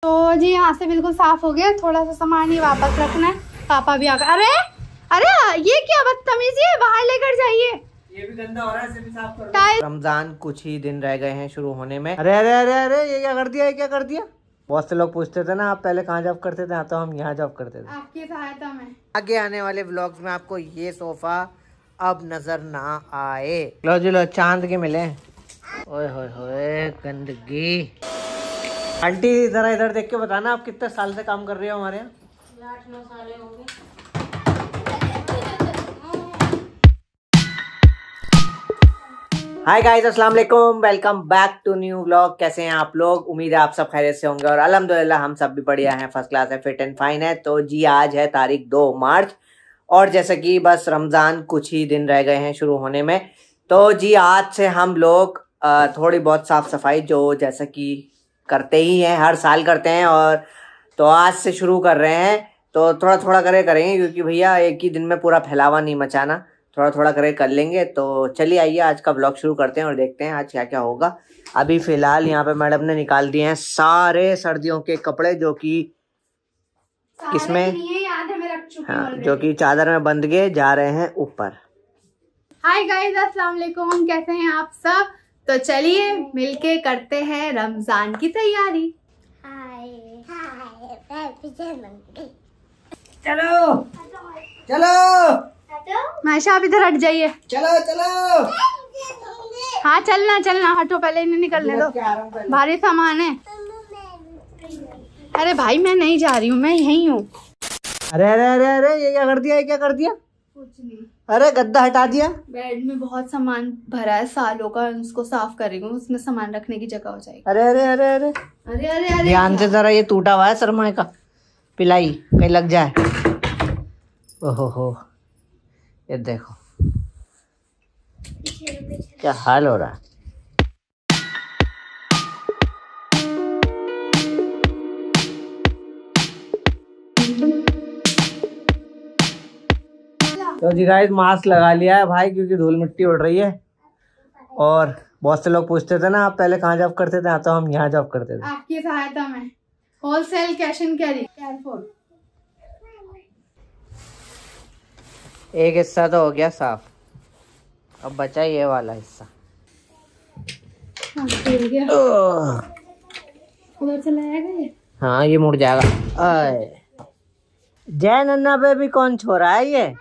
तो जी यहाँ से बिल्कुल साफ हो गया, थोड़ा सा सामान ही वापस रखना है। पापा भी आ गए। अरे अरे ये क्या बदतमीजी है, बाहर लेकर जाइए। ये भी गंदा हो रहा है, इसे भी साफ कर दो। रमजान कुछ ही दिन रह गए हैं शुरू होने में। अरे अरे अरे अरे ये क्या कर दिया, ये क्या कर दिया। बहुत से लोग पूछते थे ना आप पहले कहाँ जॉब करते थे, तो हम यहाँ जॉब करते थे। आपकी सहायता में आगे आने वाले व्लॉग्स में आपको ये सोफा अब नजर ना आए। लो जी लो, चांद के मिले। ओए होए होए गंदगी। आंटी जरा इधर देख के बताना, आप कितने साल से काम कर रहे हो हमारे यहाँ? 8-9 साल होंगे। हाय गाइस, अस्सलाम वालेकुम, welcome back to new vlog. कैसे हैं आप लोग? उम्मीद है आप सब खैरियत से होंगे और अल्हम्दुलिल्लाह हम सब भी बढ़िया हैं, फर्स्ट क्लास है, फिट एंड फाइन है। तो जी आज है तारीख 2 मार्च और जैसे कि बस रमज़ान कुछ ही दिन रह गए हैं शुरू होने में। तो जी आज से हम लोग थोड़ी बहुत साफ़ सफाई जो जैसा कि करते ही हैं, हर साल करते हैं, और तो आज से शुरू कर रहे हैं। तो थोड़ा थोड़ा करेंगे क्योंकि भैया एक ही दिन में पूरा फैलावा नहीं मचाना, थोड़ा थोड़ा कर लेंगे। तो चलिए आइए आज का ब्लॉग शुरू करते हैं और देखते हैं आज क्या क्या होगा। अभी फ़िलहाल यहाँ पे मैडम ने निकाल दिए हैं सारे सर्दियों के कपड़े जो कि किसमें, हाँ, जो कि चादर में बंध के जा रहे हैं ऊपर। हाय गाइस, अस्सलाम वालेकुम, कैसे हैं आप सब? तो चलिए मिलके करते हैं रमजान की तैयारी। चलो चलो मायशा आप इधर हट जाइए। चलो चलो, हाँ चलना चलना, हटो, पहले इन्हें निकलने दो, भारी सामान है। अरे भाई मैं नहीं जा रही हूँ, मैं यहीं हूँ। अरे अरे अरे अरे ये क्या कर दिया, ये क्या कर दिया? कुछ नहीं। अरे गद्दा हटा दिया। बेड में बहुत सामान भरा है सालों का, उसको साफ कर रही हूँ, उसमें सामान रखने की जगह हो जाएगी। अरे अरे अरे अरे अरे अरे अरे ध्यान से जरा, ये टूटा हुआ है सरमाए का, पिलाई कहीं लग जाए। ओहो हो, ये देखो क्या हाल हो रहा है। तो जी गाइस मास्क लगा लिया है भाई, क्योंकि धूल मिट्टी उड़ रही है। और बहुत से लोग पूछते थे ना आप पहले कहाँ जॉब करते थे, तो हम यहाँ जॉब करते थे। आपकी सहायता में wholesale cash and carry careful. एक हिस्सा तो हो गया साफ, अब बचा ये वाला हिस्सा। उधर चला जाएगा ये। हाँ ये मुड़ जाएगा। जय नन्ना बेबी कौन छोरा है ये?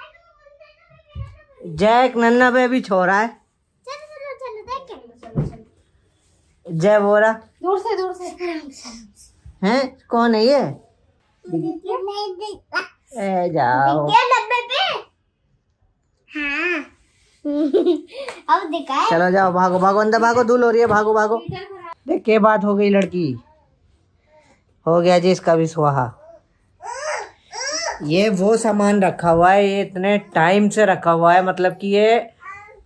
जय एक नन्ना बेबी छोरा है। जय बोरा दूर से हैं, कौन है ये? ए जाओ हाँ। अब दिखाए। चलो जाओ, भागो भागो अंदर भागो, धूल हो रही है, भागो भागो। देख के बात हो गई, लड़की हो गया जी इसका भी स्वाहा। ये वो सामान रखा हुआ है, ये इतने टाइम से रखा हुआ है, मतलब कि ये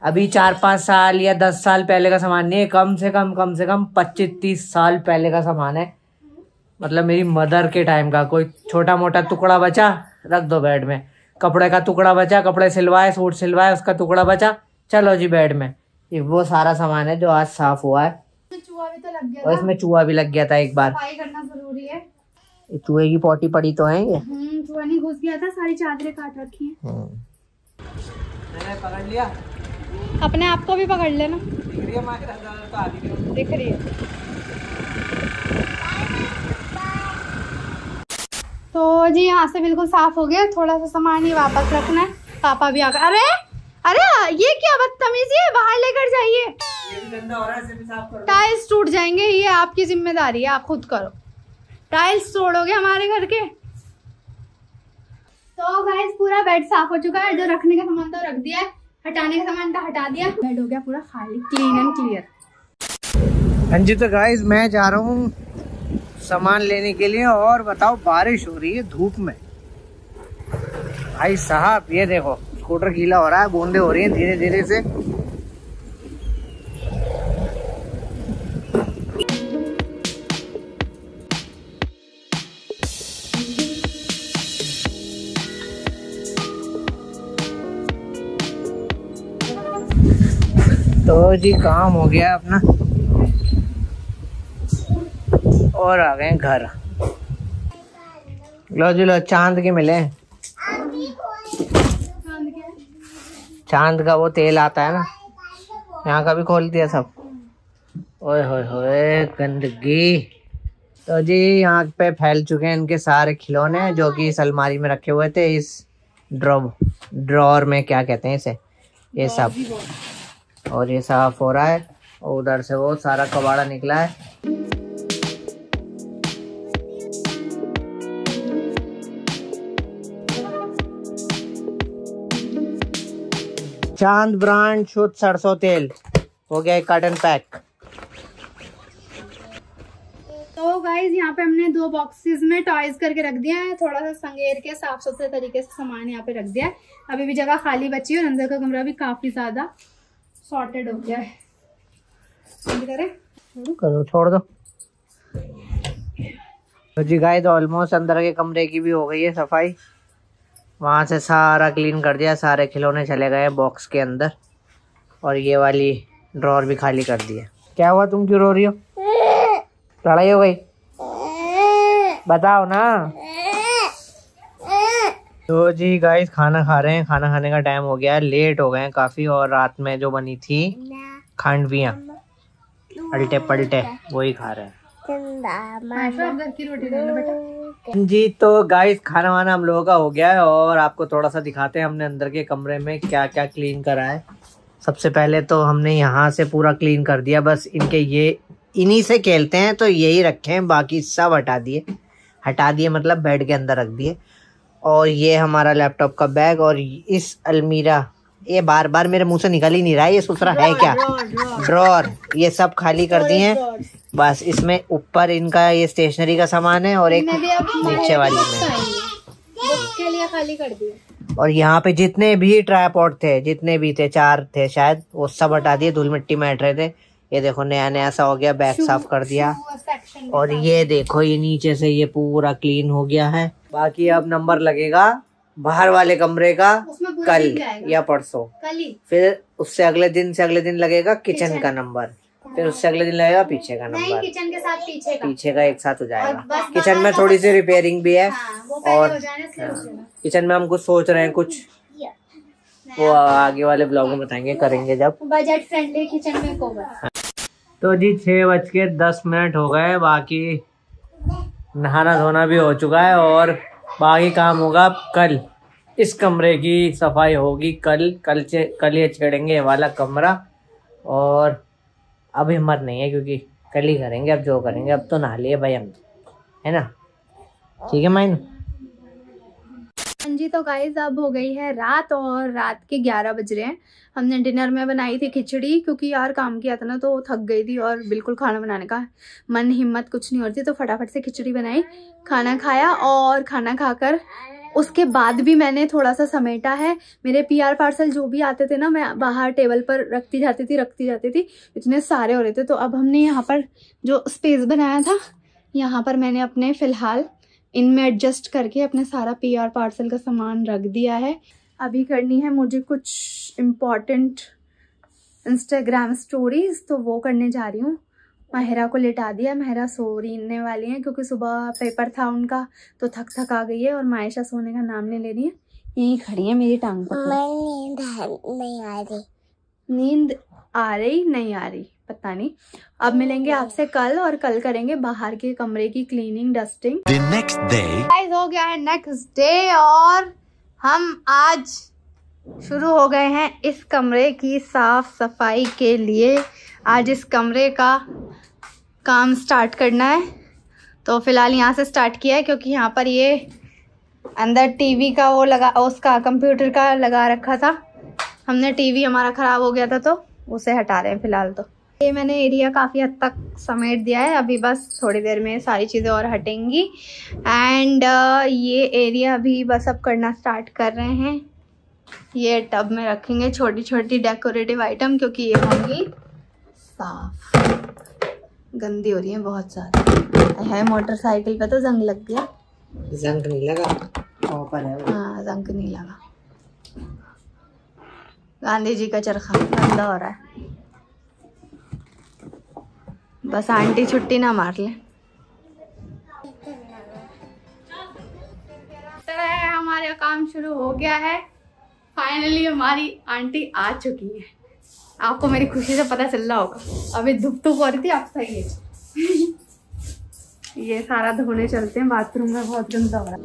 अभी 4-5 साल या 10 साल पहले का सामान नहीं है, कम से कम 25-30 साल पहले का सामान है। मतलब मेरी मदर के टाइम का। कोई छोटा मोटा टुकड़ा बचा रख दो बेड में, कपड़े का टुकड़ा बचा, कपड़े सिलवाए, सूट सिलवाए, उसका टुकड़ा बचा, चलो जी बेड में। ये वो सारा सामान है जो आज साफ हुआ है। चूहा भी तो लग गया और इसमें चूहा भी लग गया था एक बार। सफाई करना जरूरी है। चूहे की पोटी पड़ी तो है ये। चूहा नहीं घुस गया था, सारी चादरें काट रखी हैं। मैंने पकड़ लिया, अपने आप को भी पकड़ लेना। तो दिख रही है। तो जी यहाँ से बिल्कुल साफ हो गया, थोड़ा सा सामान ही वापस रखना है। पापा भी आ गए। अरे अरे ये क्या बदतमीजी है, बाहर लेकर जाइए। ये भी गंदा हो रहा है, इसे भी साफ कर दो। टाइल्स टूट जाएंगे, ये आपकी जिम्मेदारी है, आप खुद करो। टाइल्स तोड़ोगे हमारे घर के। तो गाइस पूरा बेड साफ हो चुका है, जो रखने का सामान था रख दिया है, हटाने का सामान था हटा दिया, बेड हो गया पूरा खाली, क्लीन एंड क्लियर। हाँ जी, तो गाइस मैं जा रहा हूँ सामान लेने के लिए, और बताओ बारिश हो रही है धूप में। भाई साहब ये देखो स्कूटर गीला हो रहा है, बूंदे हो रही हैं धीरे धीरे से। तो जी काम हो गया अपना और आ गए घर। लो जी लो, चांद के मिले। चांद का वो तेल आता है ना, यहाँ का भी खोल दिया सब। ओए होए होए गंदगी। तो जी यहाँ पे फैल चुके हैं इनके सारे खिलौने जो कि इस अलमारी में रखे हुए थे, इस ड्रॉर में, क्या कहते हैं इसे, ये सब। और ये साफ हो रहा है और उधर से वो सारा कबाड़ा निकला है। चांद ब्रांड शुद्ध सरसों तेल हो गया एक कार्टन पैक। तो गाइज यहाँ पे हमने 2 बॉक्सेस में टॉयज करके रख दिया है, थोड़ा सा संगेर के साफ सुथरे तरीके से सामान यहाँ पे रख दिया है। अभी भी जगह खाली बची है और अंदर का कमरा भी काफी ज्यादा सॉर्टेड हो गया है। करो, छोड़ दो। तो जी गाइस ऑलमोस्ट अंदर के कमरे की भी हो गई है सफाई। वहां से सारा क्लीन कर दिया, सारे खिलौने चले गए बॉक्स के अंदर और ये वाली ड्रॉर भी खाली कर दी है। क्या हुआ, तुम क्यों रो रही हो? लड़ाई हो गई? बताओ ना। तो जी गाइस खाना खा रहे हैं, खाना खाने का टाइम हो गया है, लेट हो गए हैं काफी। और रात में जो बनी थी खांडवियाँ अल्टे पलटे वही खा रहे हैं जी। तो गाइस खाना वाना हम लोगों का हो गया है और आपको थोड़ा सा दिखाते हैं हमने अंदर के कमरे में क्या क्या क्लीन करा है। सबसे पहले तो हमने यहाँ से पूरा क्लीन कर दिया, बस इनके ये इन्हीं से खेलते हैं तो यही रखे हैं, बाकी सब हटा दिए मतलब बेड के अंदर रख दिए। और ये हमारा लैपटॉप का बैग और इस अलमीरा, ये बार बार मेरे मुंह से निकल ही नहीं रहा है, ये सूसरा है क्या, ड्रॉर, ये सब खाली कर दिए हैं। बस इसमें ऊपर इनका ये स्टेशनरी का सामान है और एक नीचे वाली में के लिए खाली कर दिया। और यहाँ पे जितने भी ट्राइपॉड थे, जितने भी थे 4 थे शायद, वो सब हटा दिए, धूल मिट्टी में हट रहे थे। ये देखो नया नया सा हो गया, बैग साफ कर दिया। और ये देखो ये नीचे से ये पूरा क्लीन हो गया है। बाकी अब नंबर लगेगा बाहर वाले कमरे का कल या परसों, फिर उससे अगले दिन लगेगा किचन का नंबर, फिर उससे अगले दिन लगेगा पीछे का नंबर। किचन के साथ पीछे का एक साथ हो जाएगा। किचन में थोड़ी सी रिपेयरिंग भी है और किचन में हम कुछ सोच रहे हैं, कुछ वो आगे वाले ब्लॉग में बताएंगे, करेंगे जब बजट फ्रेंडली किचन में होगा। तो जी 6:10 हो गए, बाकी नहाना धोना भी हो चुका है और बाकी काम होगा कल। इस कमरे की सफाई होगी कल ये छेड़ेंगे ये वाला कमरा। और अब हिम्मत नहीं है क्योंकि कल ही करेंगे, अब जो करेंगे। अब तो नहा लिए भाई हम, है ना, ठीक है माइन। हाँ जी, तो गाइस अब हो गई है रात और रात के 11 बज रहे हैं। हमने डिनर में बनाई थी खिचड़ी, क्योंकि यार काम किया था ना तो थक गई थी और बिल्कुल खाना बनाने का मन हिम्मत कुछ नहीं हो रही थी, तो फटाफट से खिचड़ी बनाई, खाना खाया। और खाना खाकर उसके बाद भी मैंने थोड़ा सा समेटा है। मेरे PR पार्सल जो भी आते थे ना, मैं बाहर टेबल पर रखती जाती थी, इतने सारे हो रहे थे। तो अब हमने यहाँ पर जो स्पेस बनाया था, यहाँ पर मैंने अपने फिलहाल इनमें एडजस्ट करके अपने सारा PR पार्सल का सामान रख दिया है। अभी करनी है मुझे कुछ इम्पॉर्टेंट इंस्टाग्राम स्टोरीज, तो वो करने जा रही हूँ। माहिरा को लेटा दिया, माहिरा सोने वाली है क्योंकि सुबह पेपर था उनका, तो थक आ गई है। और मायशा सोने का नाम नहीं ले रही है, यहीं खड़ी है मेरी टांग पर। नींद नहीं आ रही, नींद आ रही नहीं आ रही पता नहीं। अब मिलेंगे आपसे कल और कल करेंगे बाहर के कमरे की क्लीनिंग, डस्टिंग। नेक्स्ट डे हो गया है नेक्स्ट डे और हम आज शुरू हो गए हैं इस कमरे की साफ सफाई के लिए। आज इस कमरे का काम स्टार्ट करना है, तो फिलहाल यहाँ से स्टार्ट किया है क्योंकि यहाँ पर ये अंदर टीवी का वो लगा, उसका कंप्यूटर का लगा रखा था। हमने टीवी हमारा ख़राब हो गया था तो उसे हटा रहे हैं फिलहाल। तो ये मैंने एरिया काफ़ी हद तक समेट दिया है, अभी बस थोड़ी देर में सारी चीज़ें और हटेंगी। एंड ये एरिया भी बस अब करना स्टार्ट कर रहे हैं। ये टब में रखेंगे छोटी छोटी डेकोरेटिव आइटम, क्योंकि ये होंगी साफ, गंदी हो रही है बहुत ज़्यादा। है मोटरसाइकिल पे तो जंग लग गया। जंग नहीं लगा, ऊपर है वो। हाँ जंग नहीं लगा। गांधी जी का चरखा गंदा हो रहा है, बस आंटी छुट्टी ना मार ले। काम शुरू हो गया है। फाइनली हमारी आंटी आ चुकी है। आपको मेरी खुशी से पता चल रहा होगा, अभी धुप हो रही थी, आप सही है। ये सारा धोने चलते हैं, बाथरूम में बहुत गंदा हो रहा है।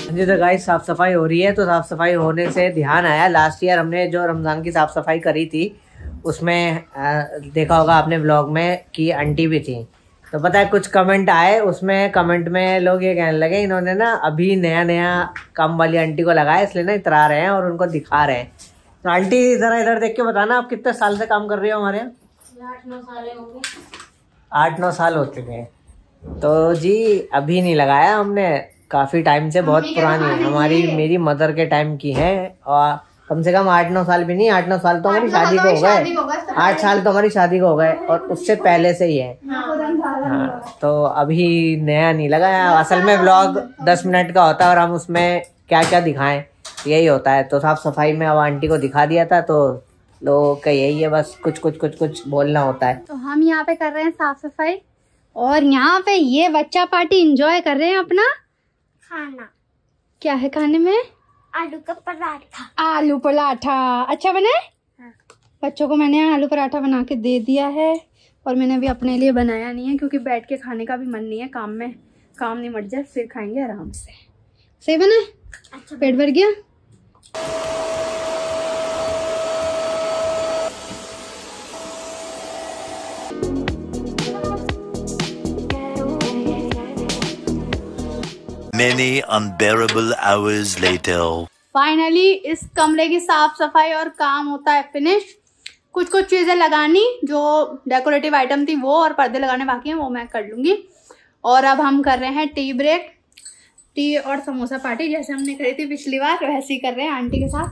जी तो गाइस साफ सफाई हो रही है, तो साफ सफाई होने से ध्यान आया, लास्ट ईयर हमने जो रमजान की साफ सफाई करी थी उसमें देखा होगा आपने व्लॉग में कि आंटी भी थी। तो पता है कुछ कमेंट आए, उसमें कमेंट में लोग ये कहने लगे इन्होंने ना अभी नया नया काम वाली आंटी को लगाया, इसलिए ना इतरा रहे हैं और उनको दिखा रहे हैं। तो आंटी जरा इधर देख के बताना, आप कितने साल से काम कर रही हो हमारे यहाँ? 8-9 साल हो गए। 8-9 साल हो चुके हैं। तो जी अभी नहीं लगाया हमने, काफी टाइम से, बहुत पुरानी है हमारी, मेरी मदर के टाइम की है। और कम से कम 8-9 साल भी नहीं, 8-9 साल तो हमारी शादी को हो गए, 8 साल तो हमारी शादी को हो गए, और उससे पहले से ही है। हाँ, तो अभी नया नहीं लगाया। असल में व्लॉग 10 मिनट का होता है और हम उसमें क्या क्या दिखाएं यही होता है। तो साफ सफाई में अब आंटी को दिखा दिया था, तो लोगों का यही है, बस कुछ बोलना होता है। तो हम यहाँ पे कर रहे हैं साफ सफाई, और यहाँ पे ये बच्चा पार्टी एंजॉय कर रहे हैं अपना खाना। क्या है खाने में? आलू का पराठा। आलू पराठा अच्छा बना है? हाँ। बच्चों को मैंने आलू पराठा बना के दे दिया है, और मैंने अभी अपने लिए बनाया नहीं है क्योंकि बैठ के खाने का भी मन नहीं है, काम में काम नहीं मट जाए फिर खाएंगे आराम से। सही बना है? अच्छा, पेट भर गया? Many unbearable hours later. Finally इस कमरे की साफ सफाई और काम होता है फिनिश। कुछ चीजें लगानी, जो डेकोरेटिव आइटम थी वो, और पर्दे लगाने बाकी हैं, वो मैं कर लूंगी। और अब हम कर रहे हैं टी ब्रेक। टी और समोसा पार्टी जैसे हमने करी थी पिछली बार, वैसे ही कर रहे हैं आंटी के साथ।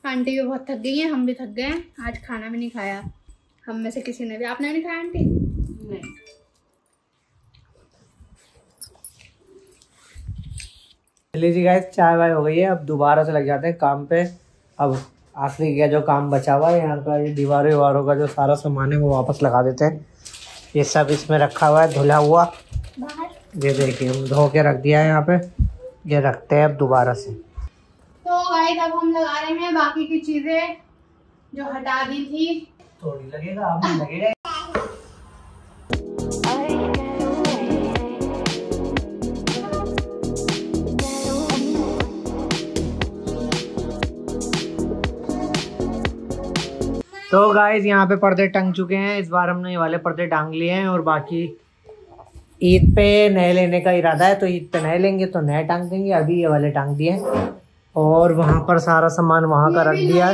आंटी भी बहुत थक गई हैं, हम भी थक गए हैं, आज खाना भी नहीं खाया हम में से किसी ने भी। आपने नहीं खाया आंटी? नहीं। चलिए जी गाइस, चाय वाय हो गई है, अब दोबारा से लग जाते हैं काम पे। अब आखिरी का जो काम बचा हुआ है, यहाँ का ये दीवारों का जो सारा सामान है वो वापस लगा देते हैं। ये सब इसमें रखा हुआ है धुला हुआ, ये देखिए हम धो के रख दिया है यहाँ पे, ये रखते हैं अब दोबारा से। तो गाइस अब हम लगा रहे हैं बाकी की चीजें जो हटा दी थी। थोड़ी लगेगा, अब नहीं लगेगा। तो गाइस यहाँ पे पर्दे टंग चुके हैं, इस बार हमने ये वाले पर्दे टांग लिए हैं, और बाकी ईद पे नए लेने का इरादा है, तो ईद पे नए लेंगे तो नए टांग देंगे। अभी ये वाले टांग दिए, और वहाँ पर सारा सामान वहाँ का रख दिया है,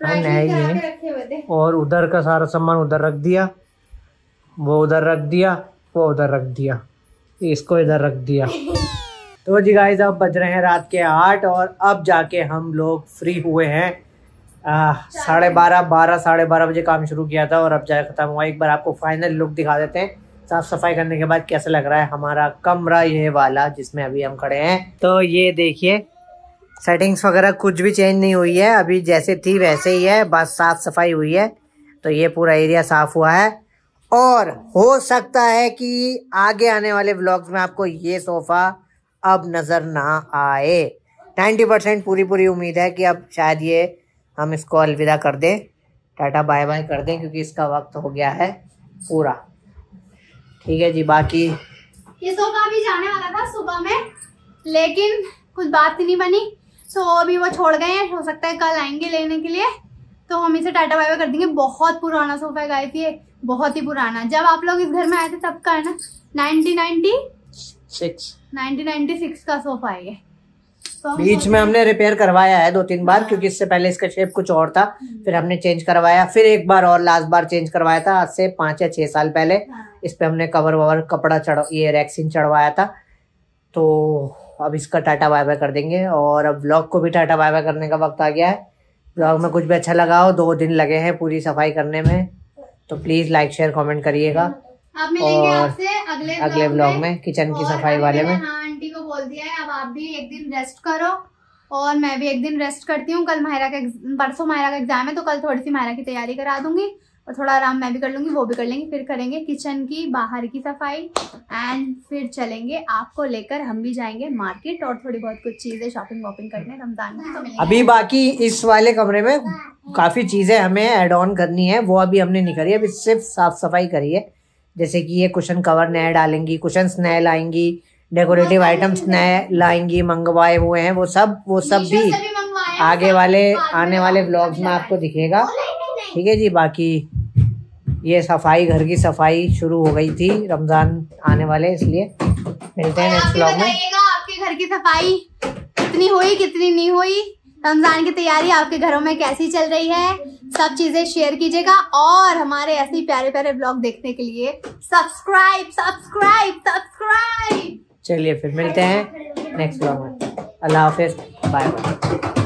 नया ही है। और उधर का सारा सामान उधर रख दिया, वो उधर रख दिया, वो उधर रख दिया, इसको इधर रख दिया। तो जी गाइस अब बज रहे हैं रात के 8, और अब जाके हम लोग फ्री हुए हैं। 12:30 बजे काम शुरू किया था, और अब जाके खत्म हुआ। एक बार आपको फाइनल लुक दिखा देते हैं साफ सफाई करने के बाद कैसा लग रहा है हमारा कमरा, ये वाला जिसमें अभी हम खड़े हैं। तो ये देखिए, सेटिंग्स वगैरह कुछ भी चेंज नहीं हुई है, अभी जैसे थी वैसे ही है, बस साफ सफाई हुई है। तो ये पूरा एरिया साफ हुआ है, और हो सकता है कि आगे आने वाले व्लॉग्स में आपको ये सोफा अब नजर ना आए। 90% पूरी उम्मीद है कि अब शायद ये हम इसको अलविदा कर दें, टाटा बाय बाय कर दें, क्योंकि इसका वक्त हो गया है पूरा। ठीक है जी, बाकी ये सोफा भी जाने वाला था सुबह में, लेकिन कुछ बात नहीं बनी, तो अभी वो छोड़ गए हैं। हो सकता है कल आएंगे लेने के लिए, तो हम इसे टाटा बाय बाय कर देंगे। बहुत पुराना सोफा है गाइस, ये बहुत ही पुराना। जब आप लोग इस घर में आए थे तब का है ना, 1996 का सोफा है ये। तो बीच में हमने रिपेयर करवाया है 2-3 बार, क्योंकि इससे पहले इसका शेप कुछ और था, फिर हमने चेंज करवाया, फिर एक बार और लास्ट बार चेंज करवाया था आज से 5 या 6 साल पहले। इस पे हमने कवर ववर कपड़ा ये रैक्सिन चढ़वाया था। तो अब इसका टाटा बाय बाय कर देंगे, और अब व्लॉग को भी टाटा बाय बाय करने का वक्त आ गया है। व्लॉग में कुछ भी अच्छा लगा हो, 2 दिन लगे हैं पूरी सफाई करने में, तो प्लीज लाइक शेयर कमेंट करिएगा। अब मिलेंगे और आपसे अगले व्लॉग में किचन की सफाई वाले में। हाँ, आंटी को बोल दिया है अब आप भी एक दिन रेस्ट करो, और मैं भी एक दिन रेस्ट करती हूँ। कल परसों मायरा का एग्जाम है, तो कल थोड़ी सी मायरा की तैयारी करा दूंगी। और थोड़ा आराम मैं भी कर लूँगी, वो भी कर लेंगे। फिर करेंगे किचन की बाहर की सफाई एंड फिर चलेंगे आपको लेकर, हम भी जाएंगे मार्केट और थोड़ी बहुत कुछ चीज़ें शॉपिंग वॉपिंग करने रमजान की। तो मिलेंगे अभी बाकी इस वाले कमरे में काफ़ी चीज़ें हमें ऐड ऑन करनी है, वो अभी हमने नहीं करी, अभी सिर्फ साफ सफाई करी है। जैसे कि ये कुशन कवर नए डालेंगी, कुशन्स नए लाएंगी, डेकोरेटिव आइटम्स नए लाएंगी, मंगवाए हुए हैं वो सब भी आगे वाले आने वाले व्लॉग्स में आपको दिखेगा। ठीक है जी। बाकी ये सफाई, घर की सफाई शुरू हो गई थी, रमजान आने वाले, इसलिए मिलते हैं नेक्स्ट व्लॉग में। आपके घर की सफाई कितनी हुई कितनी नहीं हुई, रमजान की तैयारी आपके घरों में कैसी चल रही है, सब चीजें शेयर कीजिएगा। और हमारे ऐसे ही प्यारे प्यारे व्लॉग देखने के लिए सब्सक्राइब। चलिए फिर मिलते हैं नेक्स्ट व्लॉग में। अल्लाह हाफिज, बाय बाय।